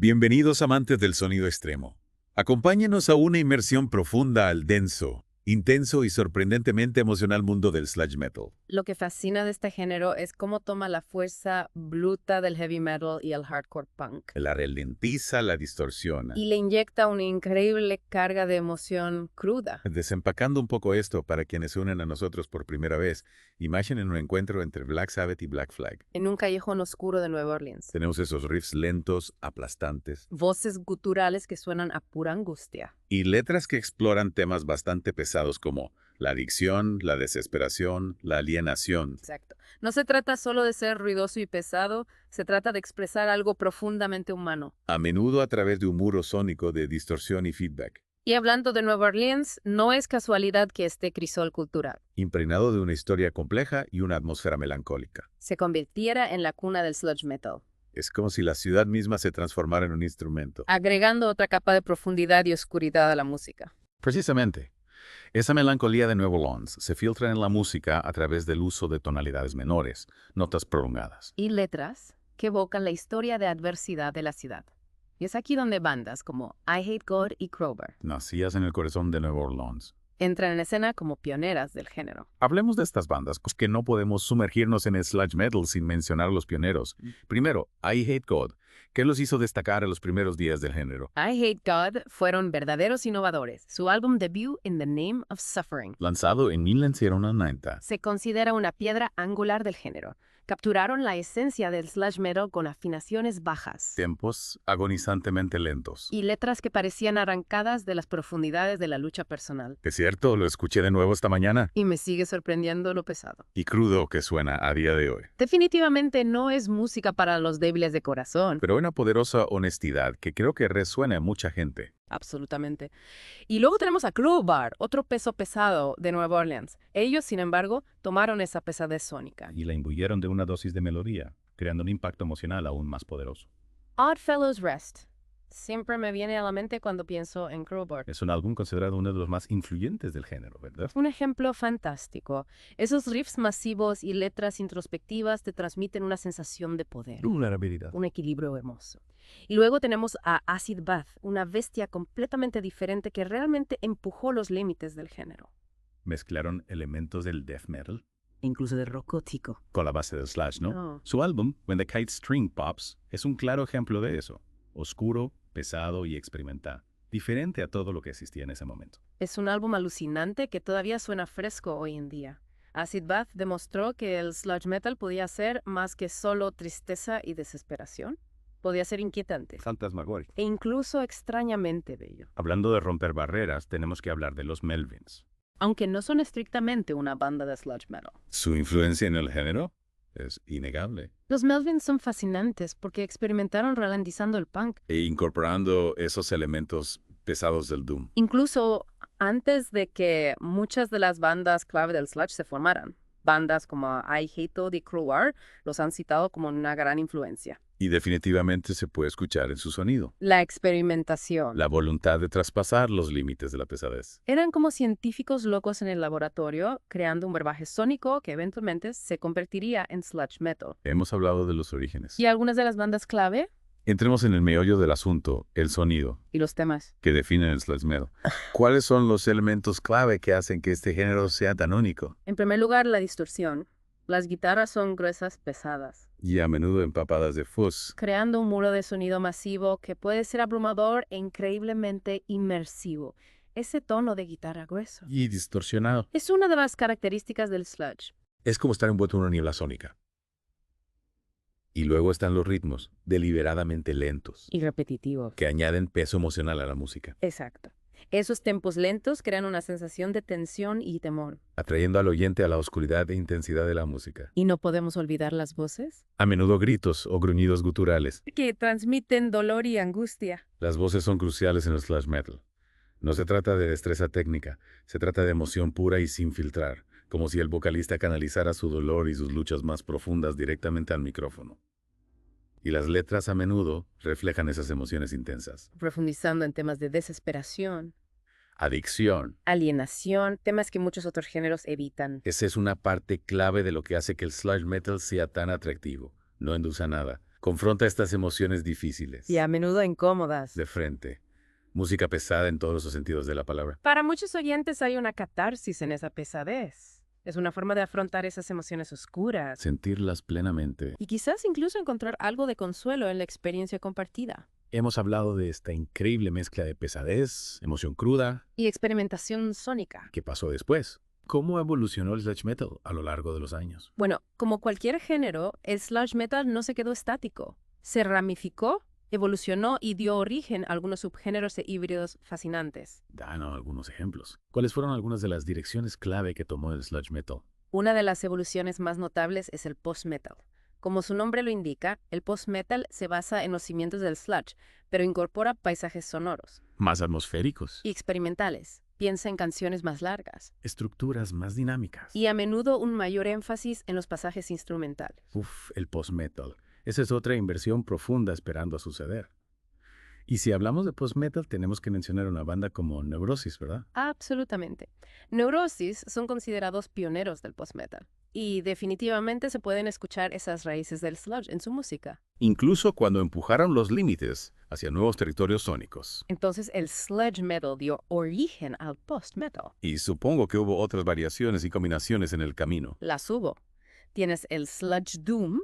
Bienvenidos amantes del sonido extremo. Acompáñenos a una inmersión profunda al denso, intenso y sorprendentemente emocional mundo del sludge metal. Lo que fascina de este género es cómo toma la fuerza bruta del heavy metal y el hardcore punk La ralentiza, la distorsiona. y le inyecta una increíble carga de emoción cruda. Desempacando un poco esto para quienes se unen a nosotros por primera vez, imaginen un encuentro entre Black Sabbath y Black Flag. En un callejón oscuro de Nueva Orleans. Tenemos esos riffs lentos, aplastantes, Voces guturales que suenan a pura angustia. y letras que exploran temas bastante pesados como la adicción, la desesperación, la alienación. Exacto. No se trata solo de ser ruidoso y pesado, se trata de expresar algo profundamente humano. A menudo a través de un muro sónico de distorsión y feedback, Y hablando de Nueva Orleans, no es casualidad que este crisol cultural impregnado de una historia compleja y una atmósfera melancólica. se convirtiera en la cuna del sludge metal, Es como si la ciudad misma se transformara en un instrumento. agregando otra capa de profundidad y oscuridad a la música. Precisamente, esa melancolía de Nueva Orleans se filtra en la música a través del uso de tonalidades menores, notas prolongadas. Y letras que evocan la historia de adversidad de la ciudad. Y es aquí donde bandas como I Hate God y Crowbar Nacidas en el corazón de Nueva Orleans. entran en escena como pioneras del género. Hablemos de estas bandas, pues que no podemos sumergirnos en el sludge metal sin mencionar a los pioneros. Primero, I Hate God, que los hizo destacar en los primeros días del género. I Hate God fueron verdaderos innovadores. Su álbum debut, In the Name of Suffering, Lanzado en 1990. se considera una piedra angular del género. Capturaron la esencia del sludge metal con afinaciones bajas Tempos agonizantemente lentos. y letras que parecían arrancadas de las profundidades de la lucha personal. Es cierto, lo escuché de nuevo esta mañana. Y me sigue sorprendiendo lo pesado. Y crudo que suena a día de hoy. Definitivamente no es música para los débiles de corazón. Pero una poderosa honestidad que creo que resuena a mucha gente. Absolutamente. Y luego tenemos a Crowbar, otro peso pesado de Nueva Orleans. Ellos, sin embargo, tomaron esa pesadez sónica. Y la imbuyeron de una dosis de melodía, creando un impacto emocional aún más poderoso. Oddfellows Rest. Siempre me viene a la mente cuando pienso en Crowbar. Es un álbum considerado uno de los más influyentes del género, ¿verdad? Un ejemplo fantástico. Esos riffs masivos y letras introspectivas te transmiten una sensación de poder, Vulnerabilidad. un equilibrio hermoso. Y luego tenemos a Acid Bath, una bestia completamente diferente que realmente empujó los límites del género. Mezclaron elementos del death metal Incluso de rock gótico. con la base del slash, ¿no? Oh. Su álbum, When the Kite String Pops, es un claro ejemplo de eso. Oscuro, pesado y experimental. Diferente a todo lo que existía en ese momento. Es un álbum alucinante que todavía suena fresco hoy en día. Acid Bath demostró que el sludge metal podía ser más que solo tristeza y desesperación. Podía ser inquietante Fantasmagórico. e incluso extrañamente bello. Hablando de romper barreras, tenemos que hablar de los Melvins. Aunque no son estrictamente una banda de sludge metal. Su influencia en el género es innegable. Los Melvins son fascinantes porque experimentaron ralentizando el punk. E incorporando esos elementos pesados del doom. Incluso antes de que muchas de las bandas clave del sludge se formaran. Bandas como I Hate God y Crowbar los han citado como una gran influencia. Y definitivamente se puede escuchar en su sonido. La experimentación. La voluntad de traspasar los límites de la pesadez. Eran como científicos locos en el laboratorio, creando un brebaje sónico que eventualmente se convertiría en sludge metal. Hemos hablado de los orígenes. Y algunas de las bandas clave Entremos en el meollo del asunto, el sonido, y los temas. que define el sludge metal. ¿Cuáles son los elementos clave que hacen que este género sea tan único? En primer lugar, la distorsión. Las guitarras son gruesas, pesadas, Y a menudo empapadas de fuzz. creando un muro de sonido masivo que puede ser abrumador e increíblemente inmersivo. Ese tono de guitarra grueso Y distorsionado. es una de las características del sludge. Es como estar envuelto en una niebla sónica. Y luego están los ritmos, deliberadamente lentos, Y repetitivo. que añaden peso emocional a la música, Exacto. Esos tempos lentos crean una sensación de tensión y temor. atrayendo al oyente a la oscuridad e intensidad de la música. Y no podemos olvidar las voces, A menudo gritos o gruñidos guturales. que transmiten dolor y angustia. Las voces son cruciales en el thrash metal. No se trata de destreza técnica, se trata de emoción pura y sin filtrar, como si el vocalista canalizara su dolor y sus luchas más profundas directamente al micrófono. Y las letras a menudo reflejan esas emociones intensas. Profundizando en temas de desesperación, Adicción. alienación, temas que muchos otros géneros evitan. Esa es una parte clave de lo que hace que el sludge metal sea tan atractivo. No endulza nada, Confronta estas emociones difíciles. Y a menudo incómodas. De frente. Música pesada en todos los sentidos de la palabra. Para muchos oyentes hay una catarsis en esa pesadez. Es una forma de afrontar esas emociones oscuras. Sentirlas plenamente. Y quizás incluso encontrar algo de consuelo en la experiencia compartida. Hemos hablado de esta increíble mezcla de pesadez, emoción cruda. Y experimentación sónica. ¿Qué pasó después? ¿Cómo evolucionó el sludge metal a lo largo de los años? Bueno, como cualquier género, el sludge metal no se quedó estático. Se ramificó, evolucionó y dio origen a algunos subgéneros e híbridos fascinantes. Danos algunos ejemplos. ¿Cuáles fueron algunas de las direcciones clave que tomó el sludge metal? Una de las evoluciones más notables es el post-metal. Como su nombre lo indica, el post-metal se basa en los cimientos del sludge, pero incorpora paisajes sonoros Más atmosféricos. y experimentales. Piensa en canciones más largas Estructuras más dinámicas. y a menudo un mayor énfasis en los pasajes instrumentales. El post-metal. Esa es otra inversión profunda esperando a suceder. Y si hablamos de post-metal, tenemos que mencionar una banda como Neurosis, ¿verdad? Absolutamente. Neurosis son considerados pioneros del post-metal y definitivamente se pueden escuchar esas raíces del sludge en su música. Incluso cuando empujaron los límites hacia nuevos territorios sónicos. Entonces el sludge metal dio origen al post-metal. Y supongo que hubo otras variaciones y combinaciones en el camino. Las hubo. Tienes el sludge doom,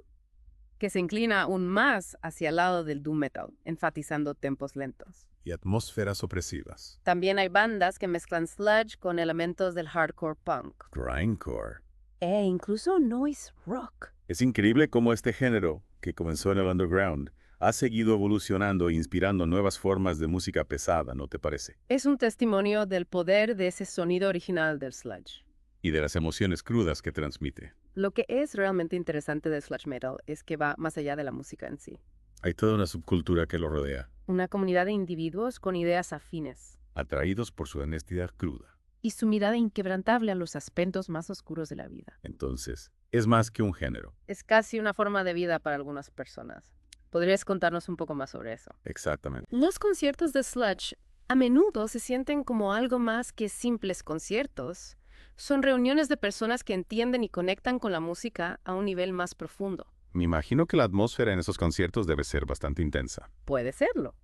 que se inclina aún más hacia el lado del doom metal, enfatizando tempos lentos. Y atmósferas opresivas. También hay bandas que mezclan sludge con elementos del hardcore punk. Grindcore. E incluso noise rock. Es increíble cómo este género, que comenzó en el underground, ha seguido evolucionando e inspirando nuevas formas de música pesada, ¿no te parece? Es un testimonio del poder de ese sonido original del sludge. Y de las emociones crudas que transmite. Lo que es realmente interesante del sludge metal es que va más allá de la música en sí. Hay toda una subcultura que lo rodea, Una comunidad de individuos con ideas afines atraídos por su honestidad cruda. y su mirada inquebrantable a los aspectos más oscuros de la vida. Entonces, es más que un género. Es casi una forma de vida para algunas personas. ¿Podrías contarnos un poco más sobre eso? Exactamente. Los conciertos de sludge a menudo se sienten como algo más que simples conciertos. Son reuniones de personas que entienden y conectan con la música a un nivel más profundo. Me imagino que la atmósfera en esos conciertos debe ser bastante intensa. Puede serlo.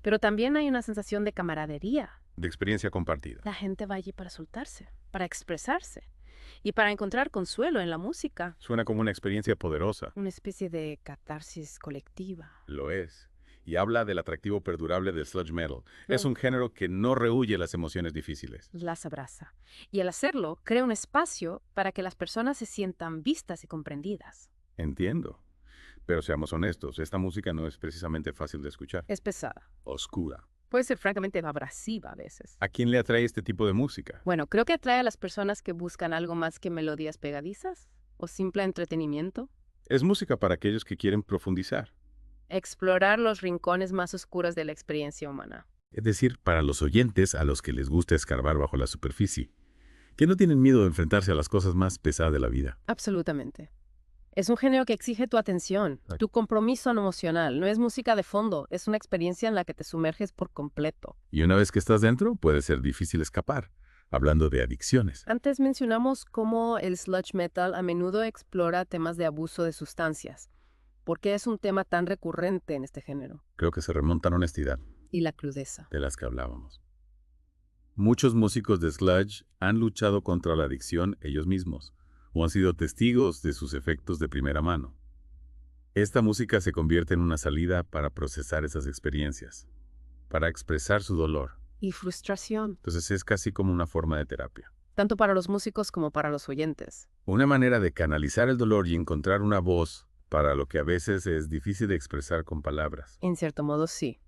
Pero también hay una sensación de camaradería. De experiencia compartida. La gente va allí para soltarse, para expresarse y para encontrar consuelo en la música. Suena como una experiencia poderosa. Una especie de catarsis colectiva. Lo es. Y habla del atractivo perdurable del sludge metal. Es Mm. un género que no rehúye las emociones difíciles. Las abraza. Y al hacerlo, crea un espacio para que las personas se sientan vistas y comprendidas. Entiendo. Pero seamos honestos, esta música no es precisamente fácil de escuchar. Es pesada. Oscura. Puede ser francamente abrasiva a veces. ¿A quién le atrae este tipo de música? Bueno, creo que atrae a las personas que buscan algo más que melodías pegadizas o simple entretenimiento. Es música para aquellos que quieren profundizar. Explorar los rincones más oscuros de la experiencia humana. Es decir, para los oyentes a los que les gusta escarbar bajo la superficie. Que no tienen miedo de enfrentarse a las cosas más pesadas de la vida. Absolutamente. Es un género que exige tu atención, tu compromiso emocional. No es música de fondo, es una experiencia en la que te sumerges por completo. Y una vez que estás dentro, puede ser difícil escapar. Hablando de adicciones. Antes mencionamos cómo el sludge metal a menudo explora temas de abuso de sustancias. ¿Por qué es un tema tan recurrente en este género? Creo que se remonta a la honestidad Y la crudeza. de las que hablábamos. Muchos músicos de sludge han luchado contra la adicción ellos mismos, o han sido testigos de sus efectos de primera mano. Esta música se convierte en una salida para procesar esas experiencias, para expresar su dolor. Y frustración, Entonces es casi como una forma de terapia. tanto para los músicos como para los oyentes. Una manera de canalizar el dolor y encontrar una voz para lo que a veces es difícil de expresar con palabras. En cierto modo, sí.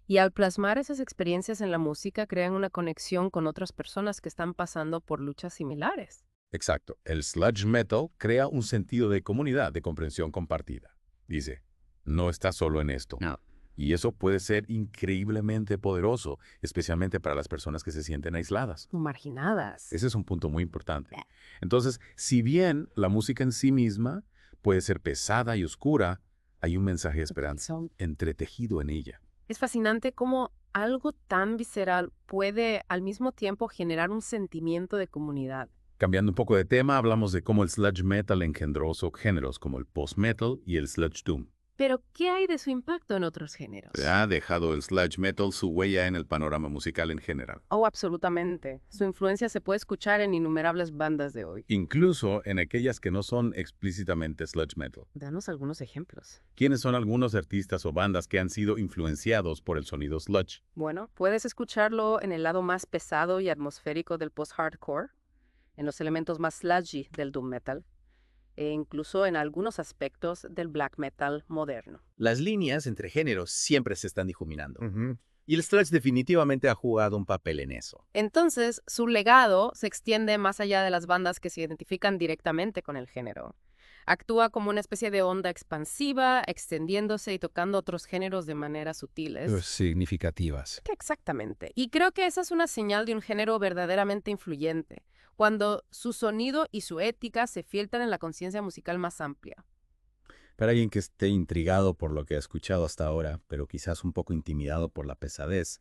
Y al plasmar esas experiencias en la música, crean una conexión con otras personas que están pasando por luchas similares. Exacto. El sludge metal crea un sentido de comunidad, de comprensión compartida. Dice, no estás solo en esto. No. Y eso puede ser increíblemente poderoso, especialmente para las personas que se sienten aisladas. Marginadas. Ese es un punto muy importante. Entonces, si bien la música en sí misma puede ser pesada y oscura, hay un mensaje de esperanza entretejido en ella. Es fascinante cómo algo tan visceral puede al mismo tiempo generar un sentimiento de comunidad. Cambiando un poco de tema, hablamos de cómo el sludge metal engendró subgéneros como el post-metal y el sludge doom. Pero, ¿qué hay de su impacto en otros géneros? Ha dejado el sludge metal su huella en el panorama musical en general. Oh, absolutamente. Su influencia se puede escuchar en innumerables bandas de hoy. Incluso en aquellas que no son explícitamente sludge metal. Danos algunos ejemplos. ¿Quiénes son algunos artistas o bandas que han sido influenciados por el sonido sludge? Bueno, puedes escucharlo en el lado más pesado y atmosférico del post-hardcore, en los elementos más sludgy del doom metal, e incluso en algunos aspectos del black metal moderno. Las líneas entre géneros siempre se están difuminando. Y el sludge definitivamente ha jugado un papel en eso. Entonces, su legado se extiende más allá de las bandas que se identifican directamente con el género. Actúa como una especie de onda expansiva, extendiéndose y tocando otros géneros de maneras sutiles. Significativas. Exactamente. Y creo que esa es una señal de un género verdaderamente influyente, cuando su sonido y su ética se filtran en la conciencia musical más amplia. Para alguien que esté intrigado por lo que ha escuchado hasta ahora, pero quizás un poco intimidado por la pesadez,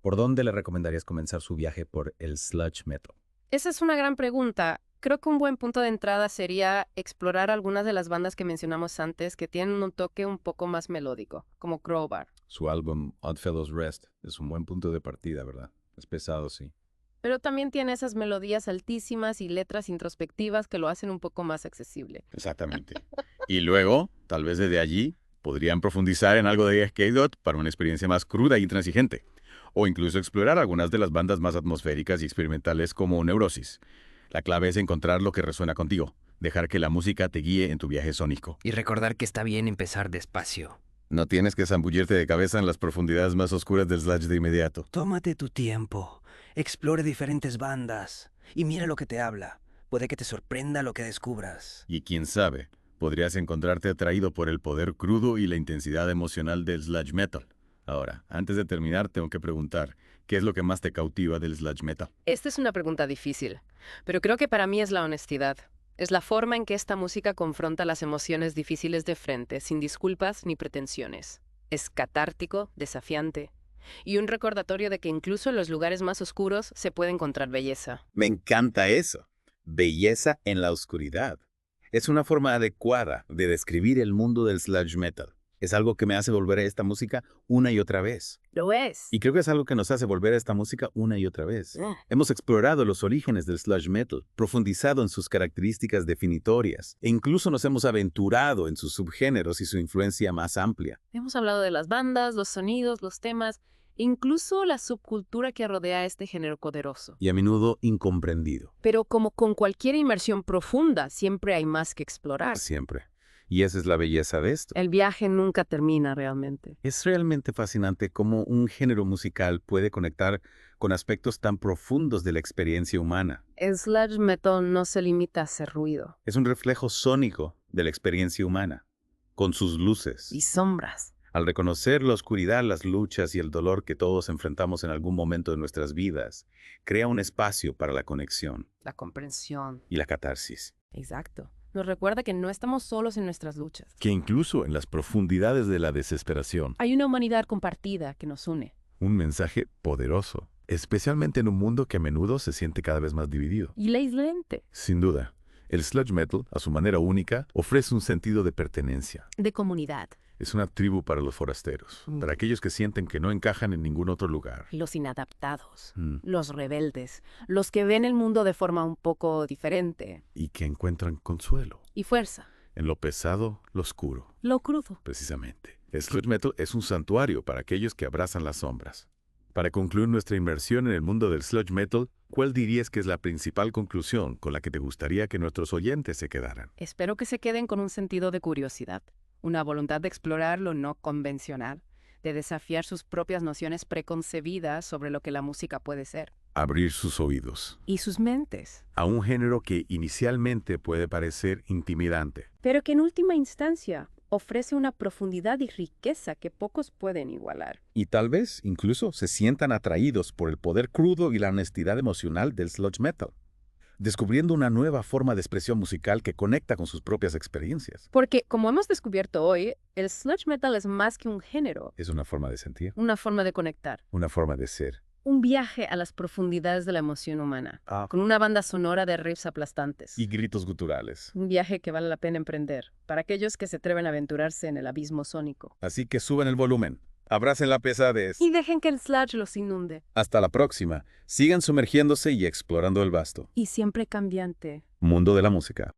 ¿por dónde le recomendarías comenzar su viaje por el sludge metal? Esa es una gran pregunta. Creo que un buen punto de entrada sería explorar algunas de las bandas que mencionamos antes que tienen un toque un poco más melódico, como Crowbar. Su álbum Oddfellows Rest es un buen punto de partida, ¿verdad? Es pesado, sí. Pero también tiene esas melodías altísimas y letras introspectivas que lo hacen un poco más accesible. Exactamente. Y luego, tal vez desde allí, podrían profundizar en algo de Skate para una experiencia más cruda y intransigente. O incluso explorar algunas de las bandas más atmosféricas y experimentales como Neurosis. La clave es encontrar lo que resuena contigo, dejar que la música te guíe en tu viaje sónico. Y recordar que está bien empezar despacio. No tienes que zambullirte de cabeza en las profundidades más oscuras del sludge de inmediato. Tómate tu tiempo, explore diferentes bandas y mira lo que te habla. Puede que te sorprenda lo que descubras. Y quién sabe, podrías encontrarte atraído por el poder crudo y la intensidad emocional del sludge metal. Ahora, antes de terminar, tengo que preguntar, ¿qué es lo que más te cautiva del sludge metal? Esta es una pregunta difícil, pero creo que para mí es la honestidad. Es la forma en que esta música confronta las emociones difíciles de frente, sin disculpas ni pretensiones. Es catártico, desafiante, y un recordatorio de que incluso en los lugares más oscuros se puede encontrar belleza. Me encanta eso. Belleza en la oscuridad. Es una forma adecuada de describir el mundo del sludge metal. Es algo que me hace volver a esta música una y otra vez. Lo es. Y creo que es algo que nos hace volver a esta música una y otra vez. Hemos explorado los orígenes del sludge metal, profundizado en sus características definitorias, e incluso nos hemos aventurado en sus subgéneros y su influencia más amplia. Hemos hablado de las bandas, los sonidos, los temas, incluso la subcultura que rodea a este género poderoso. Y a menudo incomprendido. Pero como con cualquier inmersión profunda, siempre hay más que explorar. Siempre. Y esa es la belleza de esto. El viaje nunca termina realmente. Es realmente fascinante cómo un género musical puede conectar con aspectos tan profundos de la experiencia humana. El sludge metal no se limita a hacer ruido. Es un reflejo sónico de la experiencia humana, con sus luces. Y sombras. Al reconocer la oscuridad, las luchas y el dolor que todos enfrentamos en algún momento de nuestras vidas, crea un espacio para la conexión La comprensión. y la catarsis. Exacto. Nos recuerda que no estamos solos en nuestras luchas. Que incluso en las profundidades de la desesperación, Hay una humanidad compartida que nos une. un mensaje poderoso, especialmente en un mundo que a menudo se siente cada vez más dividido. Y la aislante. Sin duda, el sludge metal, a su manera única, ofrece un sentido de pertenencia. De comunidad. Es una tribu para los forasteros, para aquellos que sienten que no encajan en ningún otro lugar. Los inadaptados. Mm. Los rebeldes. Los que ven el mundo de forma un poco diferente. Y que encuentran consuelo Y fuerza. en lo pesado, lo oscuro, Lo crudo. precisamente. El sludge metal es un santuario para aquellos que abrazan las sombras. Para concluir nuestra inmersión en el mundo del sludge metal, ¿cuál dirías que es la principal conclusión con la que te gustaría que nuestros oyentes se quedaran? Espero que se queden con un sentido de curiosidad, una voluntad de explorar lo no convencional, de desafiar sus propias nociones preconcebidas sobre lo que la música puede ser. Abrir sus oídos Y sus mentes. a un género que inicialmente puede parecer intimidante. Pero que en última instancia ofrece una profundidad y riqueza que pocos pueden igualar. Y tal vez incluso se sientan atraídos por el poder crudo y la honestidad emocional del sludge metal, descubriendo una nueva forma de expresión musical que conecta con sus propias experiencias. Porque, como hemos descubierto hoy, el sludge metal es más que un género, Es una forma de sentir, una forma de conectar. una forma de ser. Un viaje a las profundidades de la emoción humana, con una banda sonora de riffs aplastantes. Y gritos guturales. Un viaje que vale la pena emprender, para aquellos que se atreven a aventurarse en el abismo sónico. Así que suben el volumen, abracen la pesadez. Y dejen que el sludge los inunde. Hasta la próxima. Sigan sumergiéndose y explorando el vasto Y siempre cambiante. mundo de la música.